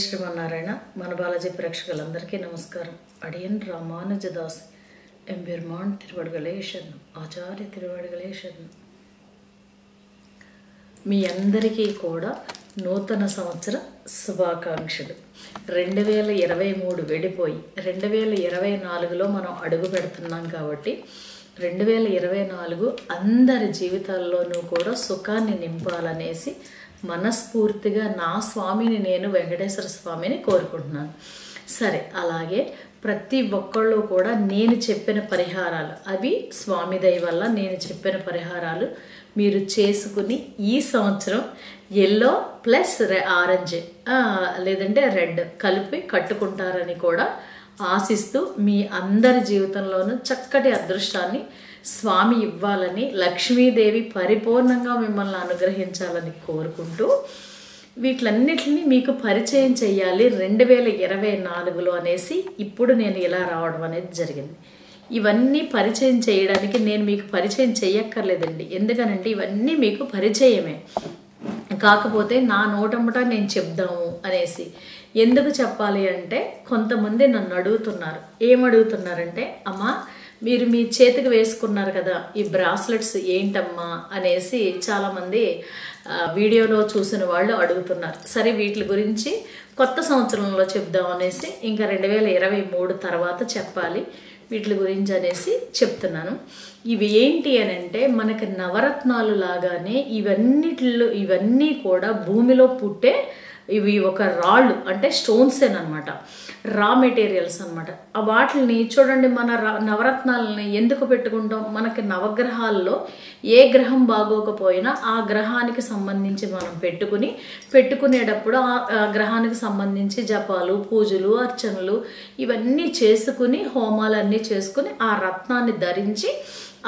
శ్రీమన్నారాయణ మన బాలాజీ ప్రేక్షకులందరికీ నమస్కారం. అడియన్ రామానుజదాస్ ఎంబెర్మాన్ తిరువడుగలే శరణం, ఆచార్య తిరువడుగలే శరణం. మీ అందరికీ కూడా నూతన సంవత్సర శుభాకాంక్షలు. 2023 వెళ్ళిపోయి 2024లో మనం అడుగు పెడుతున్నాం కాబట్టి 2024 అందరి జీవితాల్లోనూ కూడా సుఖాన్ని నింపాలనేసి మనస్ఫూర్తిగా నా స్వామిని నేను వెంకటేశ్వర స్వామిని కోరుకుంటున్నాను. సరే, అలాగే ప్రతి ఒక్కళ్ళు కూడా నేను చెప్పిన పరిహారాలు, అవి స్వామి దయ వల్ల నేను చెప్పిన పరిహారాలు మీరు చేసుకుని ఈ సంవత్సరం ఎల్లో ప్లస్ ఆరెంజ్ లేదంటే రెడ్ కలిపి కట్టుకుంటారని కూడా ఆశిస్తూ మీ అందరి జీవితంలోనూ చక్కటి అదృష్టాన్ని స్వామి ఇవ్వాలని, లక్ష్మీదేవి పరిపూర్ణంగా మిమ్మల్ని అనుగ్రహించాలని కోరుకుంటూ వీటిలన్నిటిని మీకు పరిచయం చేయాలి 2024లో అనేసి ఇప్పుడు నేను ఇలా రావడం అనేది జరిగింది. ఇవన్నీ పరిచయం చేయడానికి నేను మీకు పరిచయం చేయక్కర్లేదండి, ఎందుకనంటే ఇవన్నీ మీకు పరిచయమే. కాకపోతే నా నోటముట నేను చెప్దాము అనేసి ఎందుకు చెప్పాలి అంటే, కొంతమంది నన్ను అడుగుతున్నారు. ఏమడుగుతున్నారంటే, అమ్మా మీరు మీ చేతికి వేసుకున్నారు కదా ఈ బ్రాస్లెట్స్ ఏంటమ్మా అనేసి చాలామంది వీడియోలో చూసిన వాళ్ళు అడుగుతున్నారు. సరే, వీటి గురించి కొత్త సంవత్సరంలో చెప్దాం అనేసి ఇంకా 2023 తర్వాత చెప్పాలి వీటి గురించి అనేసి చెప్తున్నాను. ఇవి ఏంటి అని అంటే, మనకి నవరత్నాలు లాగానే ఇవన్నీ కూడా భూమిలో పుట్టే ఇవి ఒక రాళ్ళు అంటే స్టోన్సేనమాట, రా మెటీరియల్స్ అనమాట. ఆ వాటిని చూడండి, మన నవరత్నాలని ఎందుకు పెట్టుకుంటాం? మనకి నవగ్రహాల్లో ఏ గ్రహం బాగోకపోయినా ఆ గ్రహానికి సంబంధించి మనం పెట్టుకునేటప్పుడు ఆ గ్రహానికి సంబంధించి జపాలు, పూజలు, అర్చనలు ఇవన్నీ చేసుకుని, హోమాలన్నీ చేసుకుని ఆ రత్నాన్ని ధరించి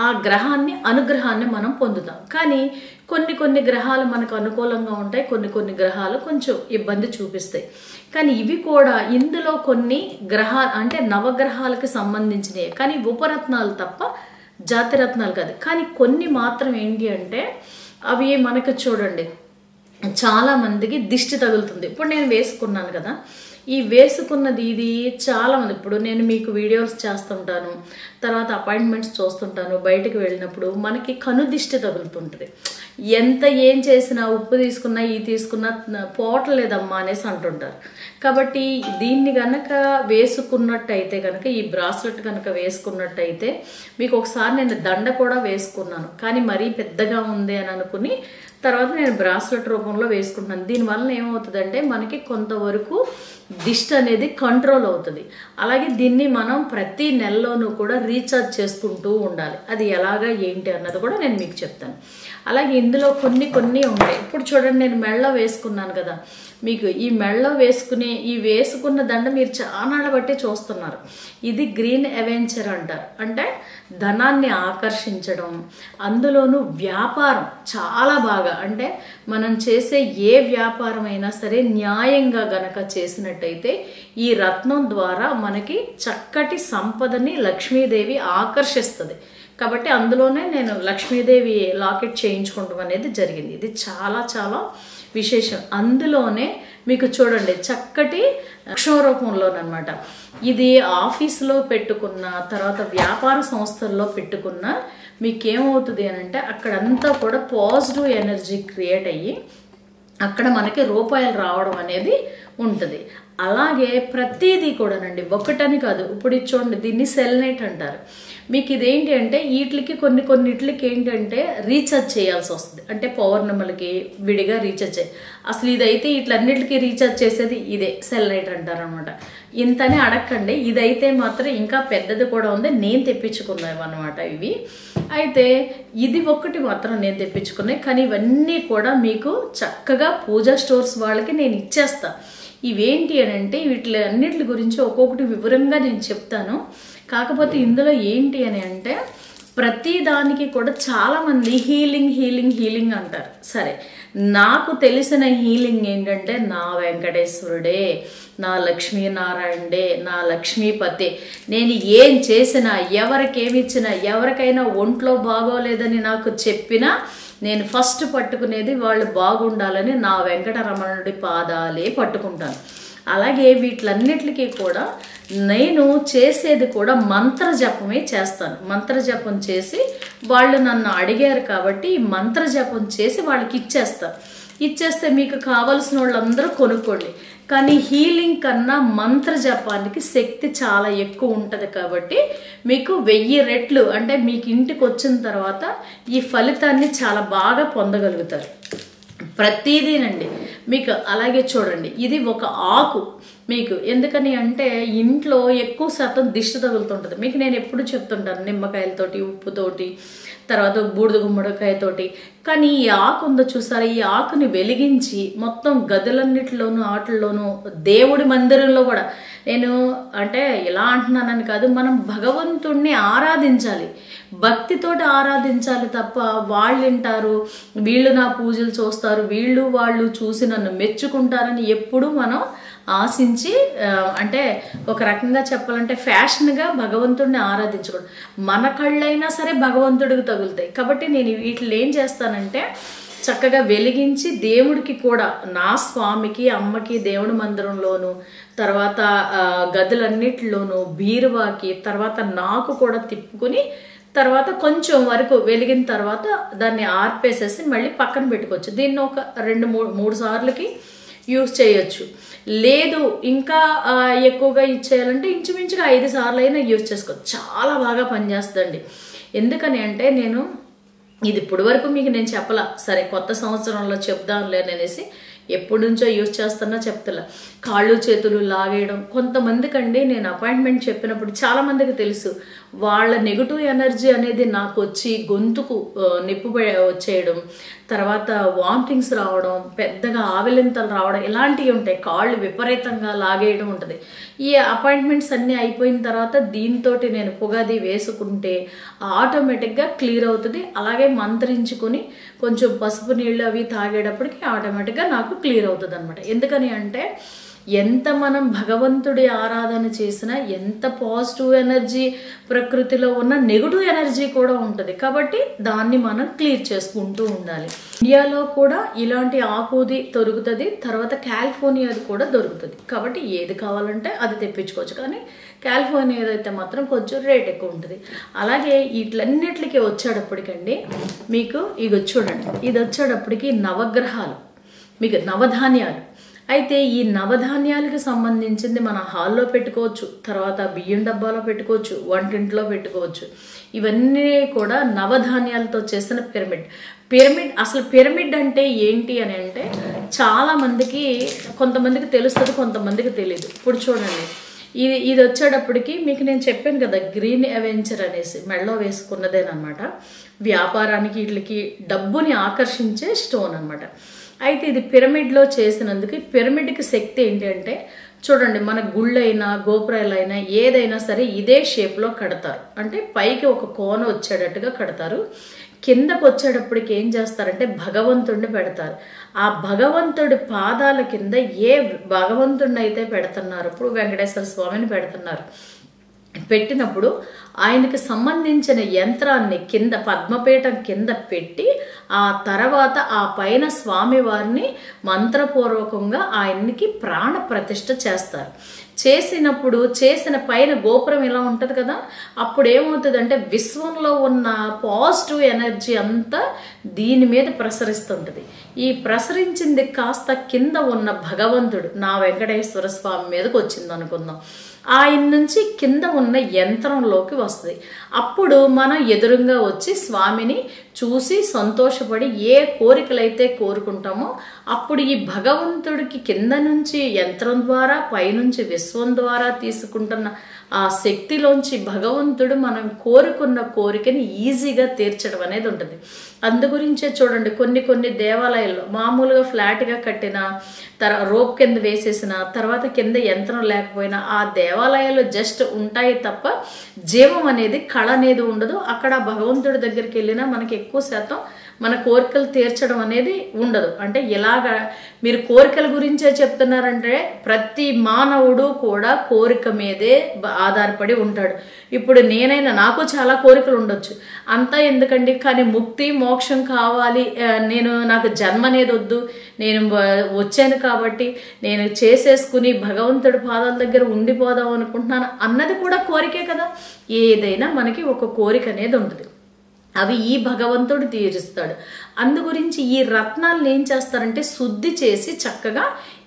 ఆ అనుగ్రహాన్ని మనం పొందుతాం. కానీ కొన్ని గ్రహాలు మనకు అనుకూలంగా ఉంటాయి, కొన్ని గ్రహాలు కొంచెం ఇబ్బంది చూపిస్తాయి. కానీ ఇవి కూడా ఇందులో కొన్ని గ్రహాలు అంటే నవగ్రహాలకు సంబంధించినవి, కానీ ఉపరత్నాలు తప్ప జాతిరత్నాలు కాదు. కానీ కొన్ని మాత్రం ఏంటి అంటే, అవి మనకు చూడండి చాలా మందికి దిష్టి తగులుతుంది. ఇప్పుడు నేను వేసుకున్నాను కదా, ఈ వేసుకున్నది ఇది చాలామంది, ఇప్పుడు నేను మీకు వీడియోస్ చేస్తుంటాను, తర్వాత అపాయింట్మెంట్స్ చూస్తుంటాను, బయటకు వెళ్ళినప్పుడు మనకి కనుదిష్టి తగులుతుంటుంది. ఎంత ఏం చేసినా, ఉప్పు తీసుకున్నా తీసుకున్నా పోవట్లేదమ్మా అనేసి అంటుంటారు. కాబట్టి దీన్ని కనుక వేసుకున్నట్టయితే కనుక, ఈ బ్రాస్లెట్ కనుక వేసుకున్నట్టయితే, మీకు ఒకసారి నేను దండ కూడా వేసుకున్నాను, కానీ మరీ పెద్దగా ఉంది అని అనుకుని తర్వాత నేను బ్రాస్లెట్ రూపంలో వేసుకుంటున్నాను. దీనివల్ల ఏమవుతుందంటే, మనకి కొంతవరకు దిష్టి అనేది కంట్రోల్ అవుతుంది. అలాగే దీన్ని మనం ప్రతి నెలలోనూ కూడా రీఛార్జ్ చేసుకుంటూ ఉండాలి. అది ఎలాగా ఏంటి అన్నది కూడా నేను మీకు చెప్తాను. అలాగే ఇందులో కొన్ని ఉంటాయి. ఇప్పుడు చూడండి, నేను మెడలో వేసుకున్నాను కదా, మీకు ఈ మెడలో వేసుకున్న దండ మీరు చాలా బట్టి చూస్తున్నారు. ఇది గ్రీన్ అవెంచర్ అంటారు. అంటే ధనాన్ని ఆకర్షించడం, అందులోనూ వ్యాపారం చాలా బాగా, అంటే మనం చేసే ఏ వ్యాపారం అయినా సరే న్యాయంగా గనక చేసినట్టయితే ఈ రత్నం ద్వారా మనకి చక్కటి సంపదని లక్ష్మీదేవి ఆకర్షిస్తుంది. కాబట్టి అందులోనే నేను లక్ష్మీదేవి లాకెట్ చేయించుకోవడం అనేది జరిగింది. ఇది చాలా చాలా విశేషం. అందులోనే మీకు చూడండి చక్కటి అక్షరూపంలోనమాట. ఇది ఆఫీసులో పెట్టుకున్న, తర్వాత వ్యాపార సంస్థల్లో పెట్టుకున్న మీకేమవుతుంది అని అంటే, అక్కడంతా కూడా పాజిటివ్ ఎనర్జీ క్రియేట్ అయ్యి అక్కడ మనకి రూపాయలు రావడం అనేది ఉంటుంది. అలాగే ప్రతిదీ కూడానండి, ఒకటని కాదు. ఇప్పుడు ఇది చూడండి, దీన్ని సెల్నైట్ అంటారు. మీకు ఇదేంటి అంటే, వీటికి కొన్నిటికి ఏంటంటే రీఛార్జ్ చేయాల్సి వస్తుంది. అంటే పౌర్ణములకి విడిగా రీఛార్జ్ చేయాలి. అసలు ఇదైతే వీటిలన్నిటికీ రీఛార్జ్ చేసేది ఇదే సెల్నైట్ అంటారు అనమాట. ఇంతనే అడగండి, ఇదైతే మాత్రం ఇంకా పెద్దది కూడా ఉంది, నేను తెప్పించుకున్నాను అనమాట ఇవి. అయితే ఇది ఒక్కటి మాత్రం నేను తెప్పించుకున్నాయి, కానీ ఇవన్నీ కూడా మీకు చక్కగా పూజా స్టోర్స్ వాళ్ళకి నేను ఇచ్చేస్తా. ఇవేంటి అని అంటే, వీటిలన్నిటి గురించి ఒక్కొక్కటి వివరంగా నేను చెప్తాను. కాకపోతే ఇందులో ఏంటి అని అంటే, ప్రతి దానికి కూడా చాలామంది హీలింగ్ అంటారు. సరే, నాకు తెలిసిన హీలింగ్ ఏంటంటే, నా వెంకటేశ్వరుడే, నా లక్ష్మీనారాయణుడే, నా లక్ష్మీపతి. నేను ఏం చేసినా, ఎవరికేమిచ్చినా, ఎవరికైనా ఒంట్లో బాగోలేదని నాకు చెప్పినా నేను ఫస్ట్ పట్టుకునేది వాళ్ళు బాగుండాలని నా వెంకటరమణుడి పాదాలే పట్టుకుంటాను. అలాగే వీటిలన్నిటికీ కూడా నేను చేసేది కూడా మంత్ర జపమే చేస్తాను. మంత్ర జపం చేసి వాళ్ళు నన్ను అడిగారు కాబట్టి ఈ మంత్ర జపం చేసి వాళ్ళకి ఇచ్చేస్తే మీకు కావలసిన వాళ్ళందరూ కొనుక్కోండి. కానీ హీలింగ్ కన్నా మంత్ర జపానికి శక్తి చాలా ఎక్కువ ఉంటుంది కాబట్టి మీకు 1000 రెట్లు అంటే మీకు ఇంటికి వచ్చిన తర్వాత ఈ ఫలితాన్ని చాలా బాగా పొందగలుగుతారు. ప్రతిదీనండి మీకు. అలాగే చూడండి, ఇది ఒక ఆకు మీకు. ఎందుకని అంటే ఇంట్లో ఎక్కువ శాతం దిష్టి తగులుతుంటుంది మీకు. నేను ఎప్పుడు చెప్తుంటాను నిమ్మకాయలతోటి, ఉప్పుతోటి, తర్వాత బూడిద గుమ్మడికాయతోటి. కానీ ఈ ఆకు ఉందో చూసారా, ఈ ఆకుని వెలిగించి మొత్తం గదులన్నిటిలోనూ ఆటల్లోనూ దేవుడి మందిరంలో కూడా నేను అంటే ఇలా అంటున్నానని కాదు, మనం భగవంతుణ్ణి ఆరాధించాలి, భక్తితోటి ఆరాధించాలి తప్ప వాళ్ళు వింటారు, వీళ్ళు నా పూజలు చూస్తారు, వీళ్ళు వాళ్ళు చూసి నన్ను మెచ్చుకుంటారని ఎప్పుడు మనం ఆశించి అంటే ఒక రకంగా చెప్పాలంటే ఫ్యాషన్గా భగవంతుడిని ఆరాధించకూడదు. మన కళ్ళైనా సరే భగవంతుడికి తగులుతాయి. కాబట్టి నేను వీటిలో ఏం చేస్తానంటే చక్కగా వెలిగించి దేవుడికి కూడా, నా స్వామికి, అమ్మకి దేవుడి మందిరంలోను, తర్వాత గదులన్నిటిలోనూ, బీరువాకి, తర్వాత నాకు కూడా తిప్పుకుని తర్వాత కొంచెం వరకు వెలిగిన తర్వాత దాన్ని ఆర్పేసేసి మళ్ళీ పక్కన పెట్టుకోవచ్చు. దీన్ని ఒక 2-3 సార్లకి యూజ్ చేయొచ్చు. లేదు ఇంకా ఎక్కువగా ఇచ్చేయాలంటే ఇంచుమించుగా 5 సార్లు అయినా యూజ్ చేసుకోవచ్చు. చాలా బాగా పనిచేస్తుందండి. ఎందుకని అంటే నేను ఇది ఇప్పటి వరకు మీకు నేను చెప్పలా, సరే కొత్త సంవత్సరంలో చెప్దాంలే అనేసి ఎప్పటి నుంచో యూజ్ చేస్తున్నా చెప్తలా. కాళ్ళు చేతులు లాగేయడం, కొంతమందికండి నేను అపాయింట్మెంట్ చెప్పినప్పుడు చాలామందికి తెలుసు, వాళ్ళ నెగిటివ్ ఎనర్జీ అనేది నాకు వచ్చి గొంతుకు నిప్పు వచ్చేయడం, తర్వాత వామిటింగ్స్ రావడం, పెద్దగా ఆవిలింతలు రావడం, ఇలాంటివి ఉంటాయి. కాళ్ళు విపరీతంగా లాగేయడం ఉంటుంది. ఈ అపాయింట్మెంట్స్ అన్నీ అయిపోయిన తర్వాత దీంతో నేను పొగది వేసుకుంటే ఆటోమేటిక్గా క్లియర్ అవుతుంది. అలాగే మంత్రించుకొని కొంచెం పసుపు నీళ్ళు అవి తాగేటప్పటికి ఆటోమేటిక్గా నాకు క్లియర్ అవుతుంది అనమాట. ఎందుకని అంటే ఎంత మనం భగవంతుడి ఆరాధన చేసినా ఎంత పాజిటివ్ ఎనర్జీ ప్రకృతిలో ఉన్న నెగిటివ్ ఎనర్జీ కూడా ఉంటుంది. కాబట్టి దాన్ని మనం క్లియర్ చేసుకుంటూ ఉండాలి. ఇండియాలో కూడా ఇలాంటి ఆకుది దొరుకుతుంది, తర్వాత కాలిఫోర్నియాది కూడా దొరుకుతుంది. కాబట్టి ఏది కావాలంటే అది తెప్పించుకోవచ్చు. కానీ కాలిఫోర్నియా అయితే మాత్రం కొంచెం రేట్ ఎక్కువ ఉంటుంది. అలాగే వీటిలన్నిటికీ వచ్చేటప్పటికండి మీకు ఇది చూడండి, ఇది వచ్చేటప్పటికి నవగ్రహాలు, మీకు నవధాన్యాలు. అయితే ఈ నవధాన్యాలకు సంబంధించింది మన హాల్లో పెట్టుకోవచ్చు, తర్వాత బియ్యం డబ్బాలో పెట్టుకోవచ్చు, వంటింట్లో పెట్టుకోవచ్చు. ఇవన్నీ కూడా నవధాన్యాలతో చేసిన పిరమిడ్. అసలు పిరమిడ్ అంటే ఏంటి అని అంటే చాలామందికి, కొంతమందికి తెలుస్తుంది, కొంతమందికి తెలియదు. ఇప్పుడు చూడండి, ఇది వచ్చేటప్పటికి మీకు నేను చెప్పాను కదా, గ్రీన్ అవెంచర్ అనేసి మెడలో వేసుకున్నదేనమాట. వ్యాపారానికి వీటికి డబ్బుని ఆకర్షించే స్టోన్ అనమాట. అయితే ఇది పిరమిడ్లో చేసినందుకు, పిరమిడ్కి శక్తి ఏంటి అంటే చూడండి, మన గుళ్ళైనా గోపురాలైనా ఏదైనా సరే ఇదే షేప్లో కడతారు. అంటే పైకి ఒక కోన వచ్చేటట్టుగా కడతారు, కిందకు వచ్చేటప్పటికి ఏం చేస్తారంటే భగవంతుడిని పెడతారు. ఆ భగవంతుడి పాదాల కింద ఏ భగవంతుడిని అయితే పెడుతున్నారు, ఇప్పుడు వెంకటేశ్వర స్వామిని పెడుతున్నారు, పెట్టినప్పుడు ఆయనకి సంబంధించిన యంత్రాన్ని కింద పద్మపీఠం కింద పెట్టి ఆ తర్వాత ఆ పైన స్వామివారిని మంత్రపూర్వకంగా ఆయనకి ప్రాణ ప్రతిష్ఠ చేస్తారు. చేసినప్పుడు చేసిన పైన గోపురం ఇలా ఉంటుంది కదా, అప్పుడు ఏమవుతుందంటే విశ్వంలో ఉన్న పాజిటివ్ ఎనర్జీ అంతా దీని మీద ప్రసరిస్తుంటుంది. ఈ ప్రసరించింది కాస్త కింద ఉన్న భగవంతుడు, నా వెంకటేశ్వర స్వామి మీదకి వచ్చింది అనుకుందాం, ఆయన నుంచి కింద ఉన్న యంత్రంలోకి వస్తుంది. అప్పుడు మనం ఎదురుగా వచ్చి స్వామిని చూసి సంతోషపడి ఏ కోరికలైతే కోరుకుంటామో అప్పుడు ఈ భగవంతుడికి కింద నుంచి యంత్రం ద్వారా, పైనుంచి విశ్వం ద్వారా తీసుకుంటున్న ఆ శక్తిలోంచి భగవంతుడు మనం కోరుకున్న కోరికని ఈజీగా తీర్చడం అనేది ఉంటుంది. అందు గురించే చూడండి, కొన్ని దేవాలయాల్లో మామూలుగా ఫ్లాట్గా కట్టిన రోప్ కింద వేసేసిన తర్వాత కింద యంత్రం లేకపోయినా ఆ దేవాలయాలు జస్ట్ ఉంటాయి తప్ప జీవం అనేది, కళ అనేది ఉండదు. అక్కడ భగవంతుడి దగ్గరికి వెళ్ళినా మనకి ఎక్కువ శాతం మన కోరికలు తీర్చడం అనేది ఉండదు. అంటే ఇలాగా మీరు కోరికల గురించే చెప్తున్నారంటే ప్రతి మానవుడు కూడా కోరిక మీదే ఆధారపడి ఉంటాడు. ఇప్పుడు నేనైనా నాకు చాలా కోరికలు ఉండొచ్చు, అంతా ఎందుకండి, కానీ ముక్తి మోక్షం కావాలి, నాకు జన్మ అనేది వద్దు, నేను వచ్చాను కాబట్టి నేను చేసేసుకుని భగవంతుడి పాదాల దగ్గర ఉండిపోదాం అనుకుంటున్నాను అన్నది కూడా కోరికే కదా. ఏదైనా మనకి ఒక కోరిక అనేది ఉంటుంది, అవి ఈ భగవంతుడు తీరుస్తాడు. అందు గురించి ఈ రత్నాలను ఏం చేస్తారంటే శుద్ధి చేసి చక్కగా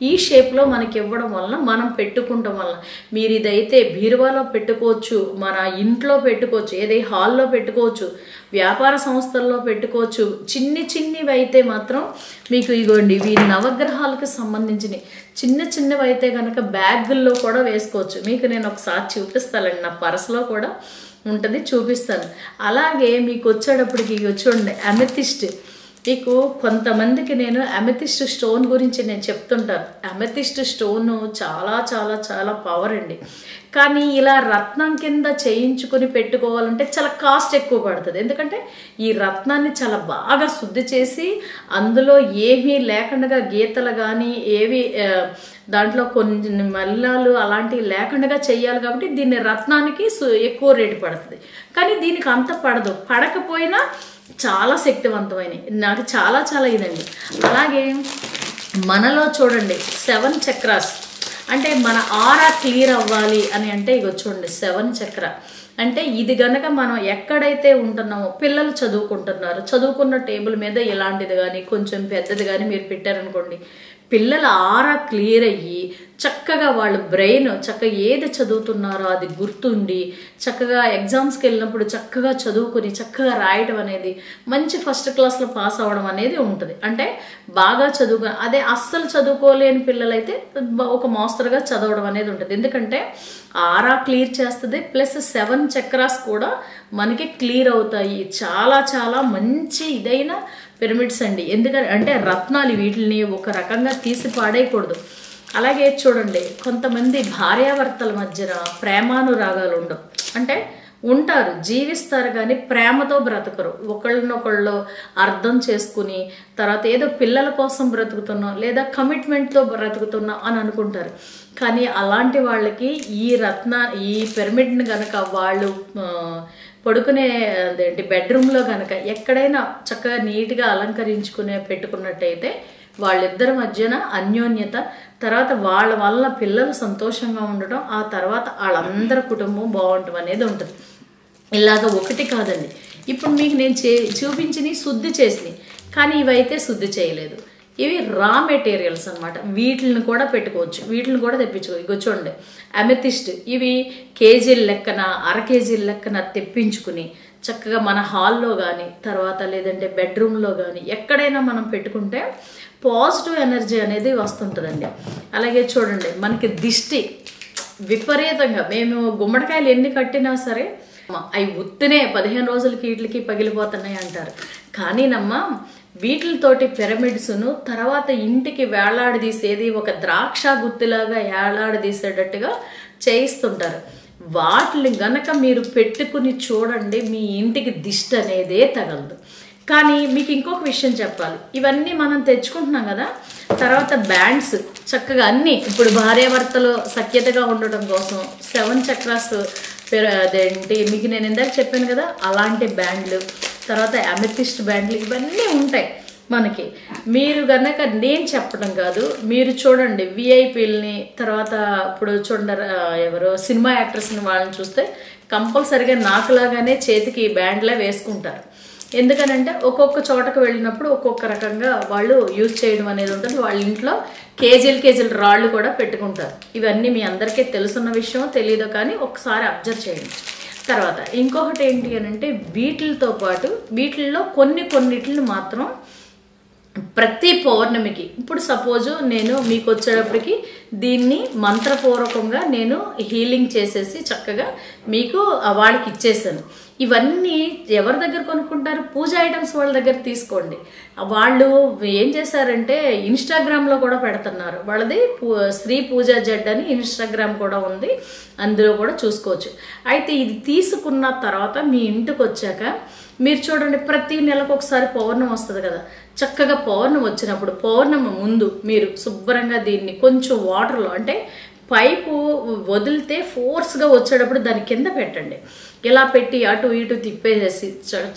ఈ షేప్లో మనకి ఇవ్వడం వలన మనం పెట్టుకుంటాం వలన మీరు ఇదైతే బీరువాలో పెట్టుకోవచ్చు, మన ఇంట్లో పెట్టుకోవచ్చు, ఏదై హాల్లో పెట్టుకోవచ్చు, వ్యాపార సంస్థల్లో పెట్టుకోవచ్చు. చిన్నవి అయితే మాత్రం మీకు ఇగోండి ఇవి నవగ్రహాలకు సంబంధించినవి చిన్నవి అయితే కనుక బ్యాగుల్లో కూడా వేసుకోవచ్చు. మీకు నేను ఒకసారి చూపిస్తానండి, నా పర్సులో కూడా ఉంటుంది, చూపిస్తాను. అలాగే మీకు వచ్చేటప్పటికి చూడండి అమెథిస్ట్. మీకు కొంతమందికి నేను అమెథిస్ట్ స్టోన్ గురించి నేను చెప్తుంటాను. అమెథిస్ట్ స్టోన్ చాలా చాలా చాలా పవర్ అండి. కానీ ఇలా రత్నం కింద చేయించుకొని పెట్టుకోవాలంటే చాలా కాస్ట్ ఎక్కువ పడుతుంది. ఎందుకంటే ఈ రత్నాన్ని చాలా బాగా శుద్ధి చేసి అందులో ఏమీ లేకుండా గీతలు కానీ ఏవి దాంట్లో కొన్ని మల్లాలు అలాంటివి లేకుండా చెయ్యాలి కాబట్టి దీన్ని రత్నానికి ఎక్కువ రేటు పడుతుంది. కానీ దీనికి అంత పడదు, పడకపోయినా చాలా శక్తివంతమైనవి. నాకు చాలా చాలా ఇదండి. అలాగే మనలో చూడండి 7 చక్రాస్, అంటే మన ఆరా క్లియర్ అవ్వాలి అని అంటే ఇగో చూడండి 7 చక్ర. అంటే ఇది గనక మనం ఎక్కడైతే ఉంటున్నామో, పిల్లలు చదువుకుంటున్నారు, చదువుకున్న టేబుల్ మీద ఇలాంటిది కానీ కొంచెం పెద్దది కానీ మీరు పెట్టారనుకోండి, పిల్లల ఆరా క్లియర్ అయ్యి చక్కగా వాళ్ళ బ్రెయిన్ చక్కగా ఏది చదువుతున్నారో అది గుర్తుండి చక్కగా ఎగ్జామ్స్కి వెళ్ళినప్పుడు చక్కగా చదువుకుని చక్కగా రాయడం అనేది, మంచి ఫస్ట్ క్లాస్లో పాస్ అవ్వడం అనేది ఉంటుంది. అంటే బాగా అదే అస్సలు చదువుకోలేని పిల్లలైతే ఒక మోస్తరుగా చదవడం అనేది ఉంటుంది. ఎందుకంటే ఆరా క్లియర్ చేస్తుంది, ప్లస్ 7 చక్రాస్ కూడా మనకి క్లియర్ అవుతాయి. చాలా చాలా మంచి ఇదైన పిరమిడ్స్ అండి. ఎందుకంటే అంటే రత్నాలు వీటిని ఒక రకంగా తీసి పాడేయకూడదు. అలాగే చూడండి కొంతమంది భార్యాభర్తల మధ్యన ప్రేమానురాగాలు ఉండవు, అంటే ఉంటారు, జీవిస్తారు కానీ ప్రేమతో బ్రతకరు. ఒకళ్ళనొకళ్ళు అర్థం చేసుకుని తర్వాత ఏదో పిల్లల కోసం బ్రతుకుతున్నాం లేదా కమిట్మెంట్తో బ్రతుకుతున్నాం అని అనుకుంటారు. కానీ అలాంటి వాళ్ళకి ఈ పిరమిడ్ని కనుక వాళ్ళు పడుకునే బెడ్రూమ్లో కనుక ఎక్కడైనా చక్కగా నీట్గా అలంకరించుకునే పెట్టుకున్నట్టయితే వాళ్ళిద్దరి మధ్యన అన్యోన్యత, తర్వాత వాళ్ళ వల్ల పిల్లలు సంతోషంగా ఉండటం, ఆ తర్వాత వాళ్ళందరి కుటుంబం బాగుండటం అనేది ఉంటుంది. ఇలాగ ఒకటి కాదండి. ఇప్పుడు మీకు నేను చూపించినవి శుద్ధి చేసినవి, కానీ ఇవైతే శుద్ధి చేయలేదు. ఇవి రా మెటీరియల్స్ అనమాట. వీటిని కూడా పెట్టుకోవచ్చు, వీటిని కూడా తెప్పించుకోవచ్చు. ఇగో చూడండి అమెథిస్ట్, ఇవి కేజీల లెక్కన అర కేజీల లెక్కన తెప్పించుకుని చక్కగా మన హాల్లో కానీ తర్వాత లేదంటే బెడ్రూమ్లో కానీ ఎక్కడైనా మనం పెట్టుకుంటే పాజిటివ్ ఎనర్జీ అనేది వస్తుంటుందండి. అలాగే చూడండి మనకి దిష్టి విపరీతంగా, మేము గుమ్మడికాయలు ఎన్ని కట్టినా సరే అవి ఉత్తినే 15 రోజులకి వీటికి పగిలిపోతున్నాయి అంటారు. కానీ వీటితోటి పిరమిడ్స్ను తర్వాత ఇంటికి వేలాడదీసేది ఒక ద్రాక్ష గుత్తిలాగా వేలాడదీసేటట్టుగా చేయిస్తుంటారు. వాటిని గనక మీరు పెట్టుకుని చూడండి, మీ ఇంటికి దిష్టి అనేదే తగలదు. కానీ మీకు ఇంకొక విషయం చెప్పాలి, ఇవన్నీ మనం తెచ్చుకుంటున్నాం కదా, తర్వాత బ్యాండ్స్ చక్కగా అన్నీ ఇప్పుడు భార్యాభర్తలు సఖ్యతగా ఉండటం కోసం 7 చక్రాస్ అదేంటి మీకు నేను ఇందాక చెప్పాను కదా, అలాంటి బ్యాండ్లు, తర్వాత అమెథిస్ట్ బ్యాండ్లు ఇవన్నీ ఉంటాయి మనకి. మీరు గనక నేను చెప్పడం కాదు, మీరు చూడండి విఐపీలని, తర్వాత ఇప్పుడు చూడండి ఎవరో సినిమా యాక్టర్స్ని వాళ్ళని చూస్తే కంపల్సరిగా నాకులాగానే చేతికి బ్యాండ్లా వేసుకుంటారు. ఎందుకనంటే ఒక్కొక్క చోటకు వెళ్ళినప్పుడు ఒక్కొక్క రకంగా వాళ్ళు యూజ్ చేయడం అనేది ఉంటుంది. వాళ్ళ ఇంట్లో కేజీలు రాళ్ళు కూడా పెట్టుకుంటారు. ఇవన్నీ మీ అందరికీ తెలుసున్న విషయం, తెలియదు కానీ ఒకసారి అబ్జర్వ్ చేయండి. తర్వాత ఇంకొకటి ఏంటి అని అంటే వీటితో పాటు వీటిల్లో కొన్నిటిని మాత్రం ప్రతి పౌర్ణమికి, ఇప్పుడు సపోజు నేను మీకు వచ్చేటప్పటికి దీన్ని మంత్రపూర్వకంగా నేను హీలింగ్ చేసేసి చక్కగా మీకు వాళ్ళకి ఇచ్చేసాను. ఇవన్నీ ఎవరి దగ్గర కొనుక్కుంటారు? పూజ ఐటమ్స్ వాళ్ళ దగ్గర తీసుకోండి. వాళ్ళు ఏం చేశారంటే ఇన్స్టాగ్రామ్లో కూడా పెడుతున్నారు. వాళ్ళది శ్రీ పూజా జడ్ అని ఇన్స్టాగ్రామ్ కూడా ఉంది, అందులో కూడా చూసుకోవచ్చు. అయితే ఇది తీసుకున్న తర్వాత మీ ఇంటికి వచ్చాక మీరు చూడండి, ప్రతి నెలకు ఒకసారి పౌర్ణమి వస్తుంది కదా, చక్కగా పౌర్ణమి వచ్చినప్పుడు పౌర్ణమి ముందు మీరు శుభ్రంగా దీన్ని కొంచెం వాటర్లో, అంటే పైపు వదిలితే ఫోర్స్గా వచ్చేటప్పుడు దాని కింద పెట్టండి. ఇలా పెట్టి అటు ఇటు తిప్పేసేసి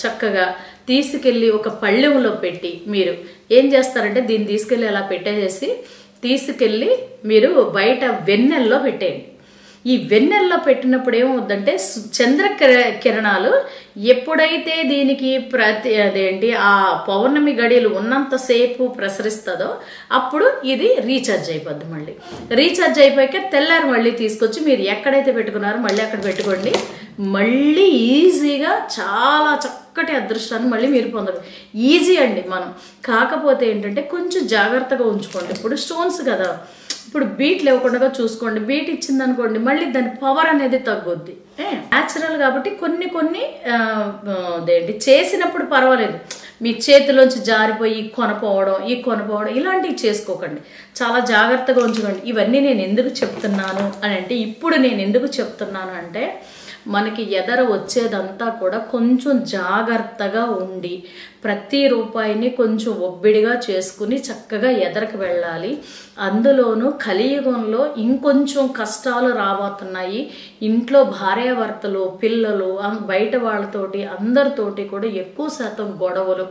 చక్కగా తీసుకెళ్ళి ఒక పళ్ళెంలో పెట్టి మీరు ఏం చేస్తారంటే దీన్ని తీసుకెళ్ళి అలా పెట్టేసేసి తీసుకెళ్ళి మీరు బయట వెన్నెల్లో పెట్టేయండి. ఈ వెన్నెల్లో పెట్టినప్పుడు ఏమవుద్దంటే చంద్ర కిరణాలు ఎప్పుడైతే దీనికి అదేంటి ఆ పౌర్ణమి గడియలు ఉన్నంతసేపు ప్రసరిస్తుందో అప్పుడు ఇది రీఛార్జ్ అయిపోద్ది. మళ్ళీ రీఛార్జ్ అయిపోయాక తెల్లారి మళ్ళీ తీసుకొచ్చి మీరు ఎక్కడైతే పెట్టుకున్నారో మళ్ళీ అక్కడ పెట్టుకోండి. మళ్ళీ ఈజీగా చాలా చక్కటి అదృష్టాన్ని మళ్ళీ మీరు పొందరు. ఈజీ అండి. మనం కాకపోతే ఏంటంటే కొంచెం జాగ్రత్తగా ఉంచుకోండి. ఇప్పుడు స్టోన్స్ కదా, ఇప్పుడు బీట్లు ఇవ్వకుండా చూసుకోండి. బీట్ ఇచ్చింది అనుకోండి మళ్ళీ దాని పవర్ అనేది తగ్గుద్ది. న్యాచురల్ కాబట్టి కొన్ని అదేంటి చేసినప్పుడు పర్వాలేదు, మీ చేతిలోంచి జారిపోయి ఈ కొనపోవడం ఇలాంటివి చేసుకోకండి. చాలా జాగ్రత్తగా ఉంచుకోండి. ఇవన్నీ నేను ఎందుకు చెప్తున్నాను అని అంటే, ఇప్పుడు నేను ఎందుకు చెప్తున్నాను అంటే, మనకి ఎదర వచ్చేదంతా కూడా కొంచెం జాగ్రత్తగా ఉండి ప్రతి రూపాయిని కొంచెం ఒబ్బిడిగా చేసుకుని చక్కగా ఎదరకు వెళ్ళాలి. అందులోనూ కలియుగంలో ఇంకొంచెం కష్టాలు రాబోతున్నాయి. ఇంట్లో భార్యాభర్తలు, పిల్లలు, బయట వాళ్ళతోటి అందరితోటి కూడా ఎక్కువ శాతం గొడవలు.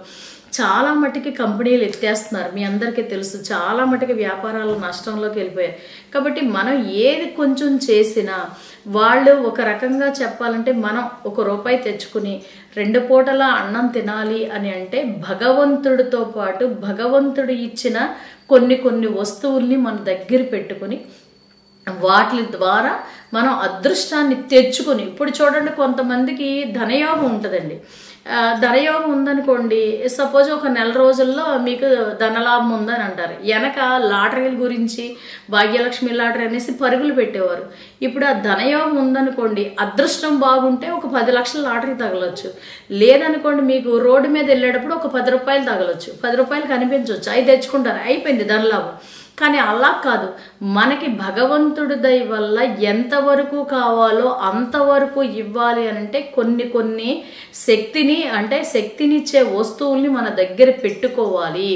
చాలా మటుకి కంపెనీలు ఎత్తేస్తున్నారు, మీ అందరికీ తెలుసు. చాలా మటుకి వ్యాపారాలు నష్టంలోకి వెళ్ళిపోయాయి. కాబట్టి మనం ఏది కొంచెం చేసినా వాళ్ళు ఒక రకంగా చెప్పాలంటే, మనం ₹1 తెచ్చుకుని 2 పూటల అన్నం తినాలి అని అంటే భగవంతుడితో పాటు భగవంతుడు ఇచ్చిన కొన్ని వస్తువుల్ని మన దగ్గర పెట్టుకుని వాటి ద్వారా మనం అదృష్టాన్ని తెచ్చుకుని, ఇప్పుడు చూడండి కొంతమందికి ధనయోగం ఉంటుందండి. ధనయోగం ఉందనుకోండి, సపోజ్ ఒక నెల రోజుల్లో మీకు ధనలాభం ఉందని అంటారు. వెనక లాటరీల గురించి భాగ్యలక్ష్మి లాటరీ అనేసి పరుగులు పెట్టేవారు. ఇప్పుడు ఆ ధనయోగం ఉందనుకోండి, అదృష్టం బాగుంటే ఒక 10 లక్షల లాటరీ తగలొచ్చు. లేదనుకోండి, మీకు రోడ్డు మీద వెళ్ళేటప్పుడు ఒక ₹10 తగలొచ్చు. ₹10 కనిపించవచ్చు, అవి తెచ్చుకుంటారు, అయిపోయింది ధనలాభం. కానీ అలా కాదు, మనకి భగవంతుడి దయ వల్ల ఎంతవరకు కావాలో అంతవరకు ఇవ్వాలి అని అంటే కొన్ని శక్తిని, అంటే శక్తినిచ్చే వస్తువుల్ని మన దగ్గర పెట్టుకోవాలి.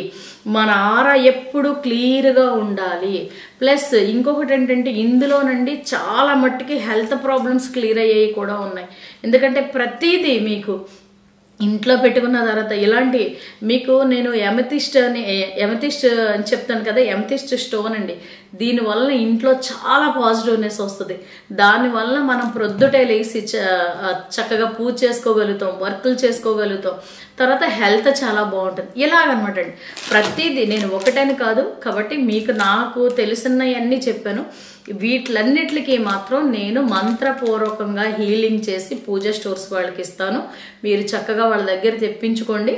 మన ఆరా ఎప్పుడు క్లియర్గా ఉండాలి. ప్లస్ ఇంకొకటి ఏంటంటే, ఇందులోనండి చాలా మట్టుకి హెల్త్ ప్రాబ్లమ్స్ క్లియర్ అయ్యేవి కూడా ఉన్నాయి. ఎందుకంటే ప్రతిదీ మీకు ఇంట్లో పెట్టుకున్న తర్వాత ఇలాంటి మీకు నేను ఎమతిస్ట్ అని చెప్తాను కదా, ఎమతిస్ట్ స్టోన్ అండి. దీనివల్ల ఇంట్లో చాలా పాజిటివ్నెస్ వస్తుంది. దానివల్ల మనం ప్రొద్దుటే లేసి చక్కగా పూజ చేసుకోగలుగుతాం, వర్కులు చేసుకోగలుగుతాం. తర్వాత హెల్త్ చాలా బాగుంటుంది. ఇలాగనమాట అండి. ప్రతిదీ నేను ఒకటని కాదు, కాబట్టి మీకు నాకు తెలిసినవన్నీ చెప్పాను. వీటిలన్నిటికీ మాత్రం నేను మంత్రపూర్వకంగా హీలింగ్ చేసి పూజ స్టోర్స్ వాళ్ళకి ఇస్తాను. మీరు చక్కగా వాళ్ళ దగ్గర తెప్పించుకోండి.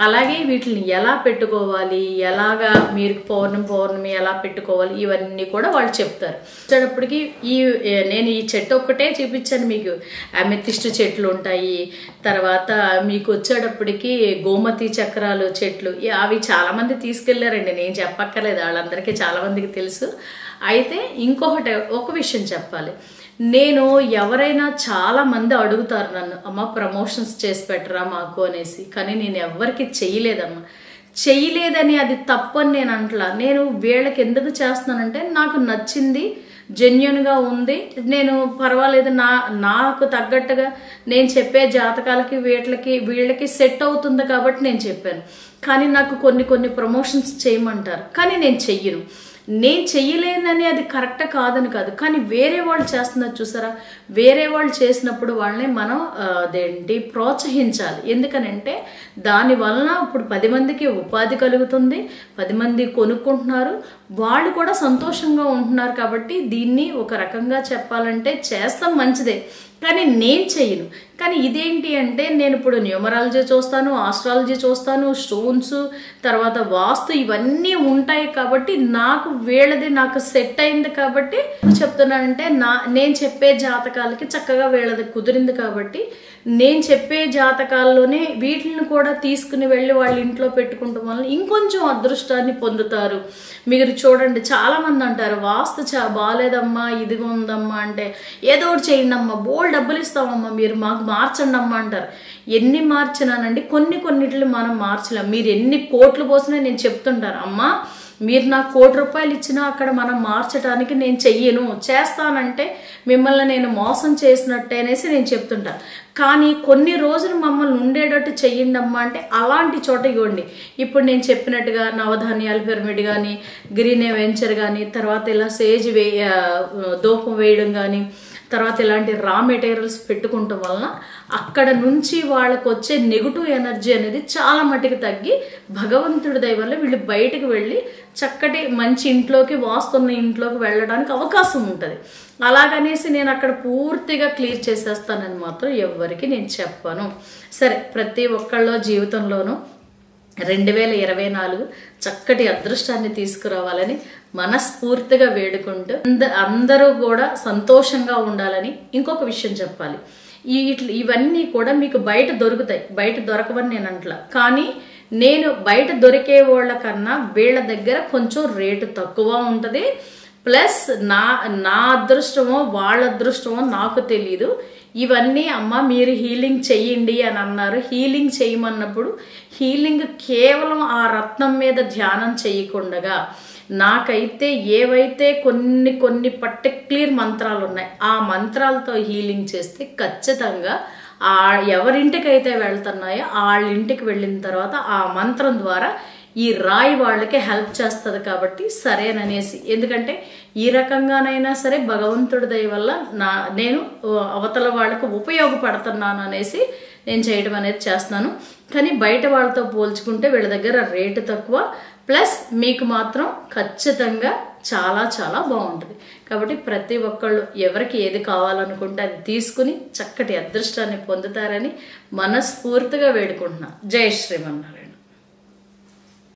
అలాగే వీటిని ఎలా పెట్టుకోవాలి, ఎలాగా మీరు పౌర్ణమి ఎలా పెట్టుకోవాలి, ఇవన్నీ కూడా వాళ్ళు చెప్తారు. వచ్చేటప్పటికి నేను ఈ చెట్టు ఒక్కటే చూపించాను మీకు. అమెథిస్ట్ చెట్లు ఉంటాయి, తర్వాత మీకు వచ్చేటప్పటికి గోమతి చక్రాలు చెట్లు, అవి చాలామంది తీసుకెళ్లారండి, నేను చెప్పక్కర్లేదు, వాళ్ళందరికీ చాలామందికి తెలుసు. అయితే ఇంకొకటి ఒక విషయం చెప్పాలి. నేను ఎవరైనా చాలా మంది అడుగుతారు నన్ను, అమ్మ ప్రమోషన్స్ చేసి పెట్టరా మాకు అనేసి. కానీ నేను ఎవరికి చెయ్యలేదమ్మా. చెయ్యలేదని అది తప్పని నేను అంటలా. నేను వీళ్ళకి ఎందుకు చేస్తున్నానంటే, నాకు నచ్చింది, జెన్యున్గా ఉంది, నేను పర్వాలేదు, నాకు తగ్గట్టుగా నేను చెప్పే జాతకాలకి వీళ్ళకి సెట్ అవుతుంది కాబట్టి నేను చెప్పాను. కానీ నాకు కొన్ని ప్రమోషన్స్ చేయమంటారు, కానీ నేను చెయ్యను. నేను చెయ్యలేనని అది కరెక్ట్ కాదని కాదు, కానీ వేరే వాళ్ళు చేస్తున్నారు చూసారా, వేరే వాళ్ళు చేసినప్పుడు వాళ్ళని మనం ప్రోత్సహించాలి. ఎందుకనంటే దానివలన ఇప్పుడు 10 మందికి ఉపాధి కలుగుతుంది, 10 మంది కొనుక్కుంటున్నారు, వాళ్ళు కూడా సంతోషంగా ఉంటున్నారు. కాబట్టి దీన్ని ఒక రకంగా చెప్పాలంటే చేస్తాం, మంచిదే, కానీ నేను చెయ్యను. కానీ ఇదేంటి అంటే, నేను ఇప్పుడు న్యూమరాలజీ చూస్తాను, ఆస్ట్రాలజీ చూస్తాను, స్టోన్స్, తర్వాత వాస్తు, ఇవన్నీ ఉంటాయి. కాబట్టి నాకు సెట్ అయింది కాబట్టి చెప్తున్నానంటే, నేను చెప్పే జాతకాలకి చక్కగా వీళ్ళది కుదిరింది కాబట్టి నేను చెప్పే జాతకాల్లోనే వీటిని కూడా తీసుకుని వెళ్ళి వాళ్ళ ఇంట్లో పెట్టుకుంటాం వల్ల ఇంకొంచెం అదృష్టాన్ని పొందుతారు. మీరు చూడండి, చాలా మంది అంటారు వాస్తు బాగాలేదమ్మా, ఇదిగా ఉందమ్మా అంటే, ఏదో ఒకటి చేయండి అమ్మా, డబ్బులు ఇస్తామమ్మా, మీరు మాకు మార్చండి అమ్మా అంటారు. ఎన్ని మార్చినానండి కొన్నిటిని మనం మార్చలేం. మీరు ఎన్ని కోట్లు పోసినా నేను చెప్తుంటాను, అమ్మా మీరు నాకు ₹1,00,00,000 ఇచ్చినా అక్కడ మనం మార్చడానికి నేను చెయ్యను, చేస్తానంటే మిమ్మల్ని నేను మోసం చేసినట్టే అనేసి నేను చెప్తుంటాను. కానీ కొన్ని రోజులు మమ్మల్ని ఉండేటట్టు చెయ్యండి అమ్మా అంటే అలాంటి చోట ఇవ్వండి. ఇప్పుడు నేను చెప్పినట్టుగా నవధాన్యాల పిరమిడ్ కానీ, గ్రీన్ వెంచర్ కానీ, తర్వాత ఇలా సేజ్ ధూపం వేయడం కానీ, తర్వాత ఇలాంటి రా మెటీరియల్స్ పెట్టుకుంటాం వలన అక్కడ నుంచి వాళ్ళకు వచ్చే నెగిటివ్ ఎనర్జీ అనేది చాలా మటుకు తగ్గి భగవంతుడి దయ వల్ల వీళ్ళు బయటకు వెళ్ళి చక్కటి మంచి ఇంట్లోకి, వాస్తున్న ఇంట్లోకి వెళ్ళడానికి అవకాశం ఉంటుంది. అలాగనేసి నేను అక్కడ పూర్తిగా క్లియర్ చేసేస్తానని మాత్రం ఎవరికి నేను చెప్పను. సరే, ప్రతి ఒక్కళ్ళ జీవితంలోనూ 2024 చక్కటి అదృష్టాన్ని తీసుకురావాలని మనస్ఫూర్తిగా వేడుకుంటూ అందరూ కూడా సంతోషంగా ఉండాలని ఇంకొక విషయం చెప్పాలి. ఇవన్నీ కూడా మీకు బయట దొరుకుతాయి, బయట దొరకవని నేను అంటలా. కానీ నేను బయట దొరికే వాళ్ళ కన్నా వీళ్ళ దగ్గర కొంచెం రేటు తక్కువ ఉంటుంది. ప్లస్ నా అదృష్టమో వాళ్ళ అదృష్టమో నాకు తెలీదు. ఇవన్నీ అమ్మ మీరు హీలింగ్ చెయ్యండి అని అన్నారు. హీలింగ్ చేయమన్నప్పుడు హీలింగ్ కేవలం ఆ రత్నం మీద ధ్యానం చేయకుండా నాకైతే ఏవైతే కొన్ని పర్టిక్యులర్ మంత్రాలు ఉన్నాయి ఆ మంత్రాలతో హీలింగ్ చేస్తే ఖచ్చితంగా ఎవరింటికైతే వెళ్తున్నాయో వాళ్ళ ఇంటికి వెళ్ళిన తర్వాత ఆ మంత్రం ద్వారా ఈ రాయి వాళ్ళకి హెల్ప్ చేస్తుంది. కాబట్టి సరేననేసి, ఎందుకంటే ఈ రకంగానైనా సరే భగవంతుడి దయ వల్ల నేను అవతల వాళ్ళకు ఉపయోగపడుతున్నాను అనేసి నేను చేయడం అనేది చేస్తున్నాను. కానీ బయట వాళ్ళతో పోల్చుకుంటే వీళ్ళ దగ్గర రేటు తక్కువ, ప్లస్ మీకు మాత్రం ఖచ్చితంగా చాలా చాలా బాగుంటుంది. కాబట్టి ప్రతి ఒక్కళ్ళు ఎవరికి ఏది కావాలనుకుంటే అది తీసుకుని చక్కటి అదృష్టాన్ని పొందుతారని మనస్ఫూర్తిగా వేడుకుంటున్నా. జై శ్రీమన్నారాయణ.